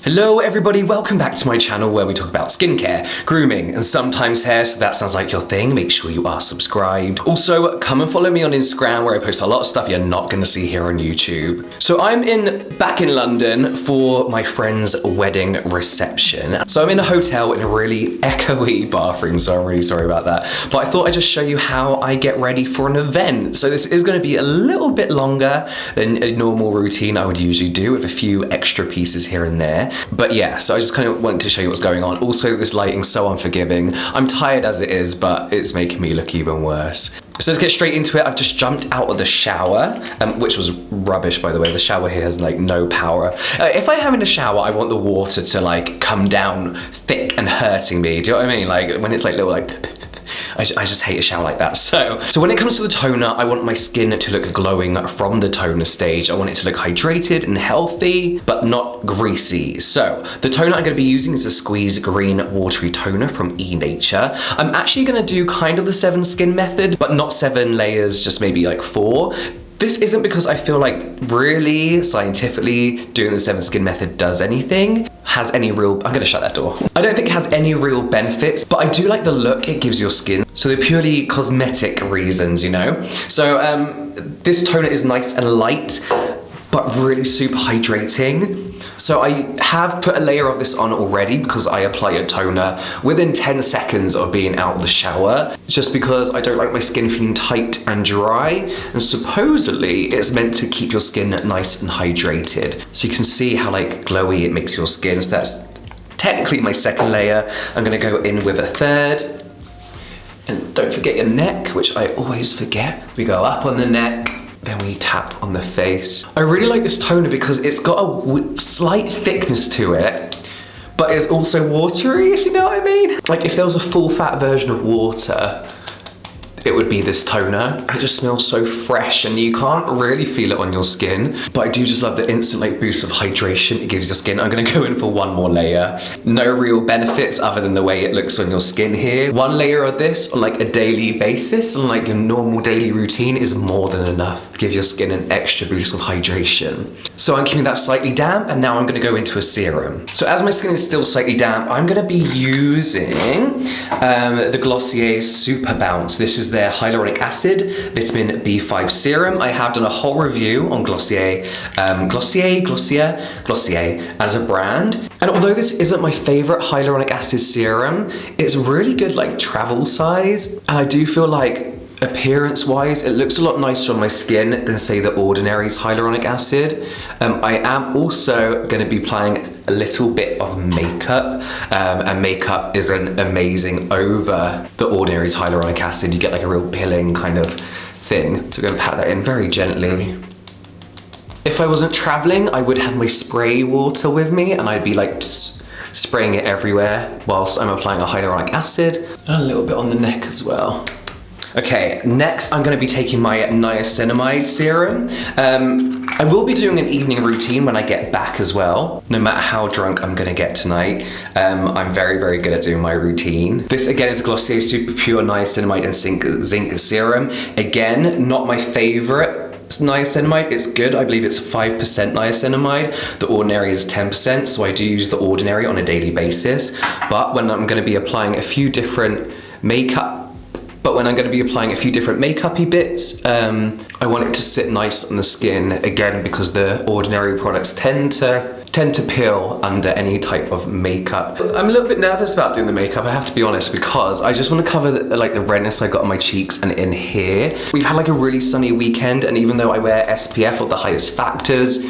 Hello everybody, welcome back to my channel where we talk about skincare, grooming, and sometimes hair, so that sounds like your thing. Make sure you are subscribed. Also, come and follow me on Instagram where I post a lot of stuff you're not gonna see here on YouTube. So I'm back in London for my friend's wedding reception. So I'm in a hotel in a really echoey bathroom, so I'm really sorry about that. But I thought I'd just show you how I get ready for an event. So this is gonna be a little bit longer than a normal routine I would usually do, with a few extra pieces here and there. But yeah, so I just kind of wanted to show you what's going on. Also, this lighting's so unforgiving. I'm tired as it is, but it's making me look even worse. So let's get straight into it. I've just jumped out of the shower, which was rubbish, by the way. The shower here has like no power. If I have in the shower, I want the water to like come down thick and hurting me. Do you know what I mean? Like when it's like little like I just hate a shower like that. So when it comes to the toner, I want my skin to look glowing from the toner stage. I want it to look hydrated and healthy, but not greasy. So the toner I'm gonna be using is a Squeeze Green Watery Toner from E-Nature. I'm actually gonna do kind of the 7 skin method, but not 7 layers, just maybe like 4. This isn't because I feel like really scientifically doing the 7 skin method does anything. Has any real, I'm gonna shut that door. I don't think it has any real benefits, but I do like the look it gives your skin. So they're purely cosmetic reasons, you know? So this toner is nice and light, but really super hydrating. So I have put a layer of this on already because I apply a toner within 10 seconds of being out of the shower, just because I don't like my skin feeling tight and dry. And supposedly it's meant to keep your skin nice and hydrated. So you can see how like glowy it makes your skin. So that's technically my second layer. I'm gonna go in with a third. And don't forget your neck, which I always forget. We go up on the neck, then we tap on the face. I really like this toner because it's got a slight thickness to it, but it's also watery, if you know what I mean. Like if there was a full fat version of water, it would be this toner. It just smells so fresh and you can't really feel it on your skin, but I do just love the instant like boost of hydration it gives your skin. I'm gonna go in for one more layer. No real benefits other than the way it looks on your skin here. One layer of this on like a daily basis, on like your normal daily routine, is more than enough to give your skin an extra boost of hydration. So I'm keeping that slightly damp, and now I'm gonna go into a serum. So as my skin is still slightly damp, I'm gonna be using the Glossier Super Bounce. This is their hyaluronic acid vitamin B5 serum. I have done a whole review on Glossier as a brand. And although this isn't my favorite hyaluronic acid serum, it's really good like travel size. And I do feel like appearance wise, it looks a lot nicer on my skin than say the Ordinary's hyaluronic acid. I am also going to be applying a little bit of makeup, and makeup isn't amazing over the Ordinary's hyaluronic acid. You get like a real pilling kind of thing. So we're going to pat that in very gently. If I wasn't traveling, I would have my spray water with me and I'd be like spraying it everywhere whilst I'm applying a hyaluronic acid, and a little bit on the neck as well. Okay, next I'm gonna be taking my niacinamide serum. I will be doing an evening routine when I get back as well, no matter how drunk I'm gonna get tonight. I'm very, very good at doing my routine. This again is a Glossier Super Pure Niacinamide and Zinc Serum. Again, not my favorite niacinamide. It's good. I believe it's 5% niacinamide. The Ordinary is 10%, so I do use the Ordinary on a daily basis. But when I'm gonna be applying a few different makeup-y bits, I want it to sit nice on the skin, again, because the Ordinary products tend to peel under any type of makeup. I'm a little bit nervous about doing the makeup, I have to be honest, because I just want to cover the redness I got on my cheeks and in here. We've had like a really sunny weekend, and even though I wear SPF of the highest factors,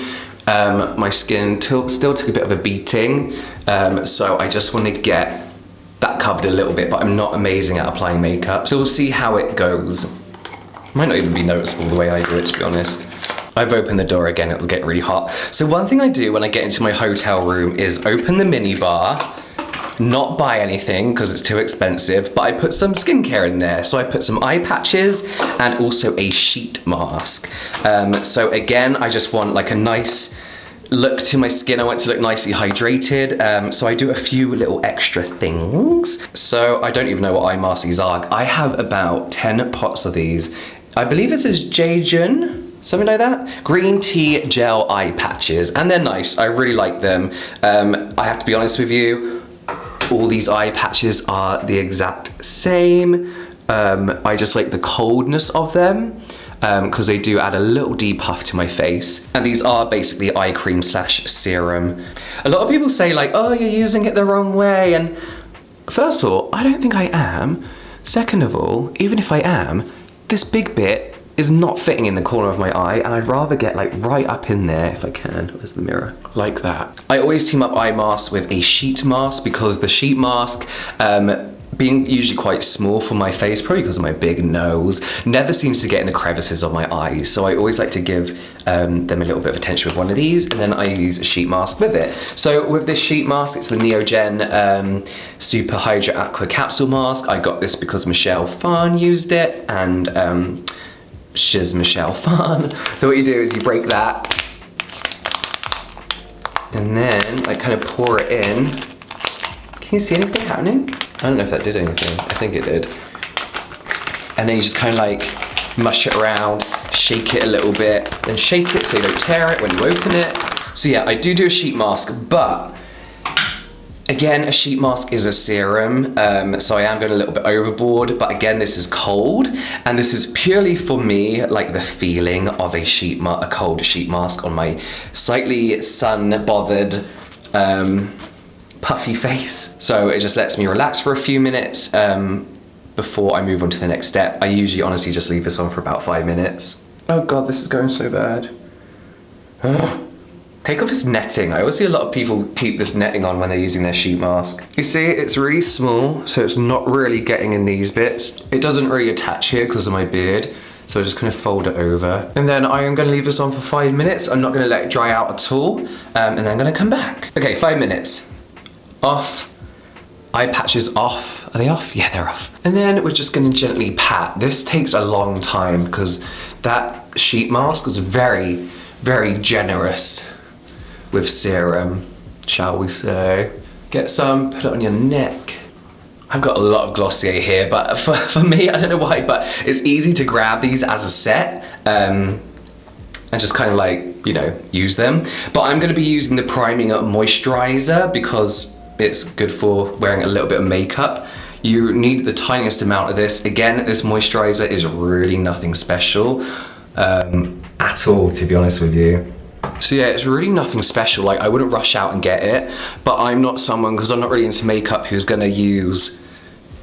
my skin still took a bit of a beating, so I just want to get that covered a little bit, but I'm not amazing at applying makeup, so we'll see how it goes. Might not even be noticeable the way I do it, to be honest. I've opened the door again, it was getting really hot. So one thing I do when I get into my hotel room is open the mini bar, not buy anything because it's too expensive, but I put some skincare in there. So I put some eye patches and also a sheet mask. So again, I just want like a nice look to my skin. I want to look nicely hydrated, so I do a few little extra things. So I don't even know what eye masks these are. I have about 10 pots of these. I believe this is YESSTYLE Something like that. Green tea gel eye patches, and they're nice. I really like them. I have to be honest with you, all these eye patches are the exact same. I just like the coldness of them because they do add a little depuff to my face. And these are basically eye cream slash serum. A lot of people say like, oh, you're using it the wrong way. And first of all, I don't think I am. Second of all, even if I am, this big bit is not fitting in the corner of my eye, and I'd rather get like right up in there if I can. Where's the mirror? Like that. I always team up eye masks with a sheet mask because the sheet mask, being usually quite small for my face, probably because of my big nose, never seems to get in the crevices of my eyes. So I always like to give them a little bit of attention with one of these, and then I use a sheet mask with it. So with this sheet mask, it's the NEOGEN Super Hydra Aqua Capsule Mask. I got this because Michelle Phan used it, and she's Michelle Phan. So what you do is you break that, and then like kind of pour it in. Can you see anything happening? I don't know if that did anything. I think it did. And then you just kind of like mush it around, shake it a little bit, then shake it so you don't tear it when you open it. So yeah, I do a sheet mask, but again, a sheet mask is a serum, so I am going a little bit overboard, but again, this is cold, and this is purely for me, like the feeling of a cold sheet mask on my slightly sun-bothered, puffy face. So it just lets me relax for a few minutes before I move on to the next step. I usually honestly just leave this on for about 5 minutes. Oh God, this is going so bad. Take off this netting. I always see a lot of people keep this netting on when they're using their sheet mask. You see, it's really small, so it's not really getting in these bits. It doesn't really attach here because of my beard, so I just kind of fold it over. And then I am gonna leave this on for 5 minutes. I'm not gonna let it dry out at all, and then I'm gonna come back. Okay, 5 minutes. Off. Eye patches off. Are they off? Yeah, they're off. And then we're just gonna gently pat. This takes a long time because that sheet mask was very, very generous with serum, shall we say. Get some, put it on your neck. I've got a lot of Glossier here, but for me, I don't know why, but it's easy to grab these as a set and just kind of like, you know, use them. But I'm gonna be using the priming moisturizer because it's good for wearing a little bit of makeup. You need the tiniest amount of this. Again, this moisturizer is really nothing special at all, to be honest with you. So yeah, it's really nothing special. Like, I wouldn't rush out and get it, but I'm not someone, because I'm not really into makeup, who's gonna use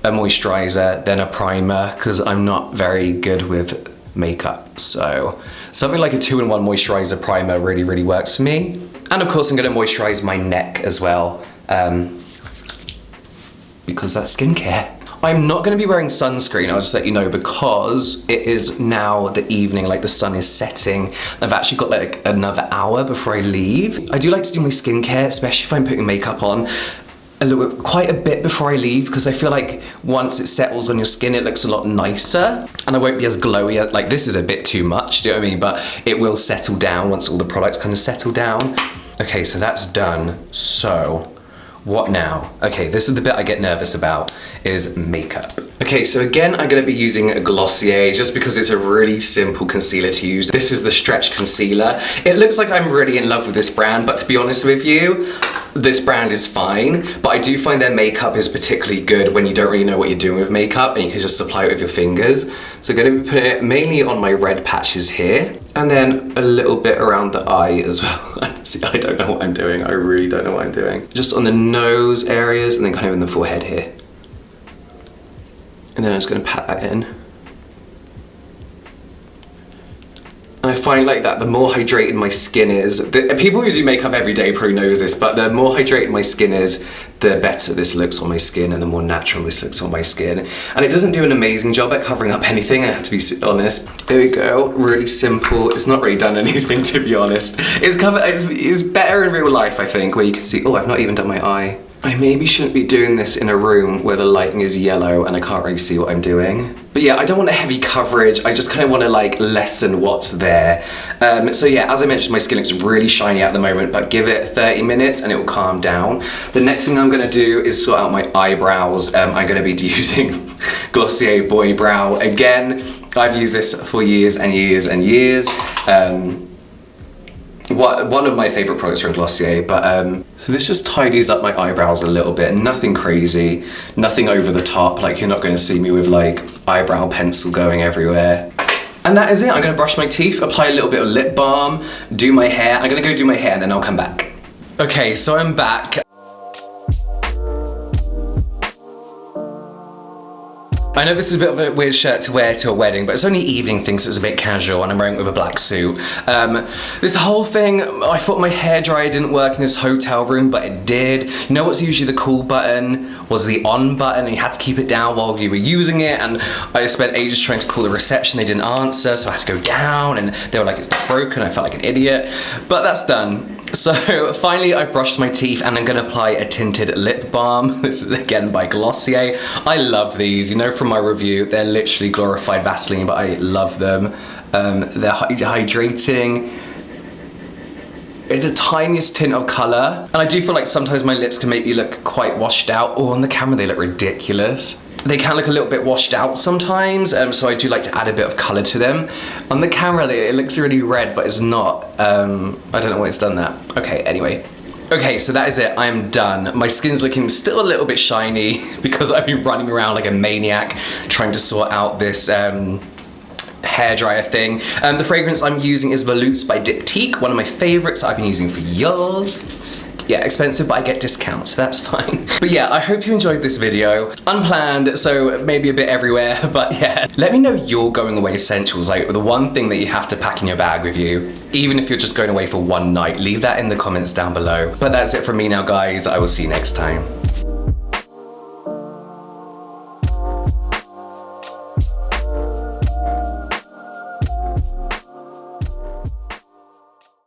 a moisturizer, then a primer, because I'm not very good with makeup. So something like a 2-in-1 moisturizer primer really, really works for me. And of course, I'm gonna moisturize my neck as well, because that's skincare. I'm not gonna be wearing sunscreen, I'll just let you know, because it is now the evening, like the sun is setting. I've actually got like another hour before I leave. I do like to do my skincare, especially if I'm putting makeup on, quite a bit before I leave, because I feel like once it settles on your skin, it looks a lot nicer, and I won't be as glowy. Like, this is a bit too much, do you know what I mean? But it will settle down once all the products kind of settle down. Okay, so that's done. So, what now? Okay, this is the bit I get nervous about, is makeup. Okay, so again, I'm gonna be using a Glossier just because it's a really simple concealer to use. This is the Stretch Concealer. It looks like I'm really in love with this brand, but to be honest with you, this brand is fine, but I do find their makeup is particularly good when you don't really know what you're doing with makeup and you can just apply it with your fingers. So I'm gonna be putting it mainly on my red patches here, and then a little bit around the eye as well. See, I don't know what I'm doing. I really don't know what I'm doing. Just on the nose areas and then kind of in the forehead here. And then I'm just gonna pat that in. And I find like that the more hydrated my skin is, people who do makeup every day probably knows this, but the more hydrated my skin is, the better this looks on my skin and the more natural this looks on my skin. And it doesn't do an amazing job at covering up anything, I have to be honest. There we go, really simple. It's not really done anything, to be honest. It's better in real life, I think, where you can see, oh, I've not even done my eye. I maybe shouldn't be doing this in a room where the lighting is yellow and I can't really see what I'm doing. But yeah, I don't want a heavy coverage. I just kind of want to like lessen what's there. So yeah, as I mentioned, my skin looks really shiny at the moment, but give it 30 minutes and it will calm down. The next thing I'm going to do is sort out my eyebrows. I'm going to be using Glossier Boy Brow again. I've used this for years and years and years. One of my favourite products from Glossier, but so this just tidies up my eyebrows a little bit. Nothing crazy, nothing over the top, like you're not going to see me with like eyebrow pencil going everywhere. And that is it. I'm going to brush my teeth, apply a little bit of lip balm, do my hair. I'm going to go do my hair and then I'll come back. Okay, so I'm back. I know this is a bit of a weird shirt to wear to a wedding, but it's only evening thing, so it's a bit casual, and I'm wearing it with a black suit. This whole thing, I thought my hairdryer didn't work in this hotel room, but it did. You know what's usually the cool button was the on button, and you had to keep it down while you were using it, and I spent ages trying to call the reception, they didn't answer, so I had to go down, and they were like, it's not broken, I felt like an idiot, but that's done. So finally I've brushed my teeth and I'm going to apply a tinted lip balm. This is again by Glossier. I love these, you know from my review, they're literally glorified Vaseline, but I love them. They're hydrating. It's the tiniest tint of colour. And I do feel like sometimes my lips can make me look quite washed out. Oh, on the camera they look ridiculous. They can look a little bit washed out sometimes, so I do like to add a bit of colour to them. On the camera, it looks really red, but it's not. I don't know why it's done that. Okay, anyway. Okay, so that is it. I am done. My skin's looking still a little bit shiny because I've been running around like a maniac trying to sort out this hairdryer thing. The fragrance I'm using is Volutes by Diptyque, one of my favourites I've been using for years. Yeah, expensive, but I get discounts, so that's fine. But yeah, I hope you enjoyed this video. Unplanned, so maybe a bit everywhere, but yeah. Let me know your going away essentials, like the one thing that you have to pack in your bag with you, even if you're just going away for one night. Leave that in the comments down below. But that's it from me now, guys. I will see you next time.